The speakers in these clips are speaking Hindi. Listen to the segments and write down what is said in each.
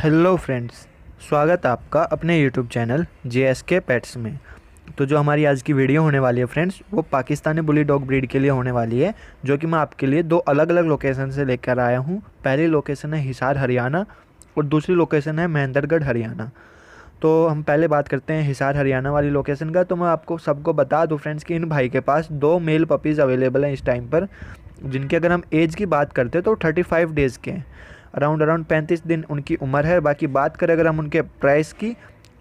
हेलो फ्रेंड्स, स्वागत है आपका अपने यूट्यूब चैनल JSK पेट्स में। तो जो हमारी आज की वीडियो होने वाली है फ्रेंड्स, वो पाकिस्तानी बुली डॉग ब्रीड के लिए होने वाली है, जो कि मैं आपके लिए दो अलग अलग लोकेशन से लेकर आया हूँ। पहली लोकेशन है हिसार हरियाणा और दूसरी लोकेशन है महेंद्रगढ़ हरियाणा। तो हम पहले बात करते हैं हिसार हरियाणा वाली लोकेशन का। तो मैं आपको सबको बता दूं फ्रेंड्स कि इन भाई के पास दो मेल पपीज़ अवेलेबल हैं इस टाइम पर, जिनकी अगर हम एज की बात करते हैं तो 35 डेज़ के हैं। अराउंड 35 दिन उनकी उम्र है। बाकी बात करें अगर हम उनके प्राइस की,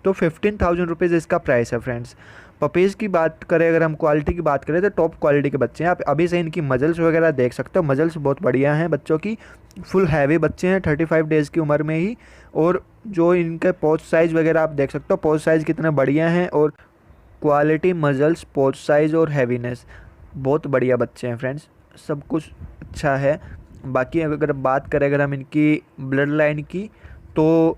तो 15,000 रुपीज़ इसका प्राइस है फ्रेंड्स। पपीज़ की बात करें, अगर हम क्वालिटी की बात करें तो टॉप क्वालिटी के बच्चे हैं। आप अभी से इनकी मजल्स वगैरह देख सकते हो, मजल्स बहुत बढ़िया हैं बच्चों की। फुल हैवी बच्चे हैं 35 डेज़ की उम्र में ही। और जो इनके पोच साइज़ वगैरह आप देख सकते हो, पोच साइज़ कितने बढ़िया हैं। और क्वालिटी, मजल्स, पोच साइज़ और हैवीनेस, बहुत बढ़िया बच्चे हैं फ्रेंड्स। सब कुछ अच्छा है। बाकी अगर बात करें अगर हम इनकी ब्लड लाइन की, तो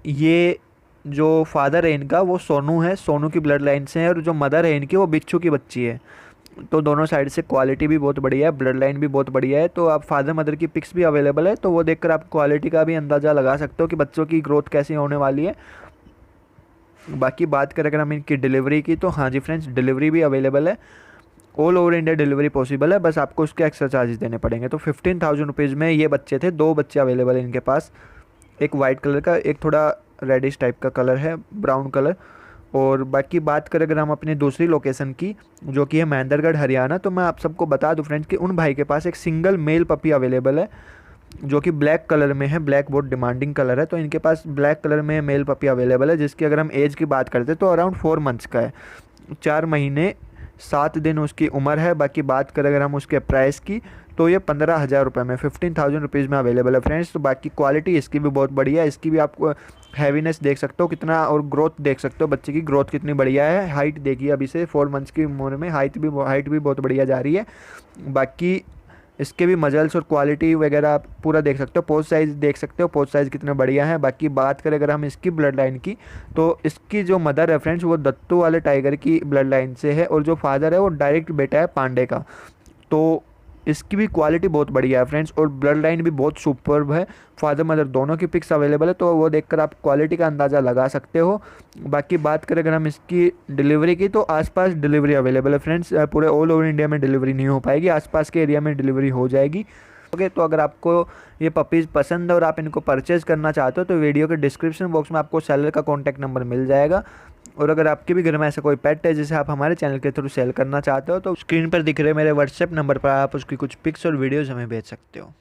ये जो फादर है इनका वो सोनू है, सोनू की ब्लड लाइन से है। और जो मदर है इनकी वो बिच्छू की बच्ची है। तो दोनों साइड से क्वालिटी भी बहुत बढ़िया है, ब्लड लाइन भी बहुत बढ़िया है। तो आप फादर मदर की पिक्स भी अवेलेबल है, तो वो देखकर आप क्वालिटी का भी अंदाज़ा लगा सकते हो कि बच्चों की ग्रोथ कैसी होने वाली है। बाकी बात करें अगर हम इनकी डिलीवरी की, तो हाँ जी फ्रेंड्स, डिलीवरी भी अवेलेबल है। All over India delivery possible है, बस आपको उसके एक्स्ट्रा चार्जेस देने पड़ेंगे। तो 15,000 रुपीज़ में ये बच्चे थे। दो बच्चे अवेलेबल हैं इनके पास, एक वाइट कलर का, एक थोड़ा रेडिश टाइप का कलर है, ब्राउन कलर। और बाकी बात करें अगर हम अपनी दूसरी लोकेशन की, जो कि है महेंद्रगढ़ हरियाणा, तो मैं आप सबको बता दूं फ्रेंड्स कि उन भाई के पास एक सिंगल मेल पपी अवेलेबल है, जो कि ब्लैक कलर में है। ब्लैक बहुत डिमांडिंग कलर है, तो इनके पास ब्लैक कलर में मेल पपी अवेलेबल है, जिसकी अगर हम एज की बात करते हैं तो अराउंड 4 मंथ्स का है। 4 महीने 7 दिन उसकी उम्र है। बाकी बात करें अगर हम उसके प्राइस की, तो ये 15,000 रुपये में, 15,000 रुपीज़ में अवेलेबल है फ्रेंड्स। तो बाकी क्वालिटी इसकी भी बहुत बढ़िया है। इसकी भी आप हैवीनेस देख सकते हो कितना, और ग्रोथ देख सकते हो, बच्चे की ग्रोथ कितनी बढ़िया है। हाइट देखिए, अभी से 4 मंथ्स की उम्र में हाइट भी बहुत बढ़िया जा रही है। बाकी इसके भी मजल्स और क्वालिटी वगैरह आप पूरा देख सकते हो। पोस्ट साइज़ देख सकते हो, पोस्ट साइज़ कितने बढ़िया है। बाकी बात करें अगर हम इसकी ब्लड लाइन की, तो इसकी जो मदर है फ्रेंड्स वो दत्तू वाले टाइगर की ब्लड लाइन से है, और जो फादर है वो डायरेक्ट बेटा है पांडे का। तो इसकी भी क्वालिटी बहुत बढ़िया है फ्रेंड्स, और ब्लड लाइन भी बहुत सुपर्ब है। फादर मदर दोनों की पिक्स अवेलेबल है, तो वो देखकर आप क्वालिटी का अंदाज़ा लगा सकते हो। बाकी बात करें अगर हम इसकी डिलीवरी की, तो आसपास डिलीवरी अवेलेबल है फ्रेंड्स। पूरे ऑल ओवर इंडिया में डिलीवरी नहीं हो पाएगी, आसपास के एरिया में डिलीवरी हो जाएगी। ओके, तो अगर आपको ये पपीज़ पसंद है और आप इनको परचेज़ करना चाहते हो, तो वीडियो के डिस्क्रिप्शन बॉक्स में आपको सेलर का कॉन्टैक्ट नंबर मिल जाएगा। और अगर आपके भी घर में ऐसा कोई पेट है जिसे आप हमारे चैनल के थ्रू सेल करना चाहते हो, तो स्क्रीन पर दिख रहे मेरे व्हाट्सएप नंबर पर आप उसकी कुछ पिक्स और वीडियोज़ हमें भेज सकते हो।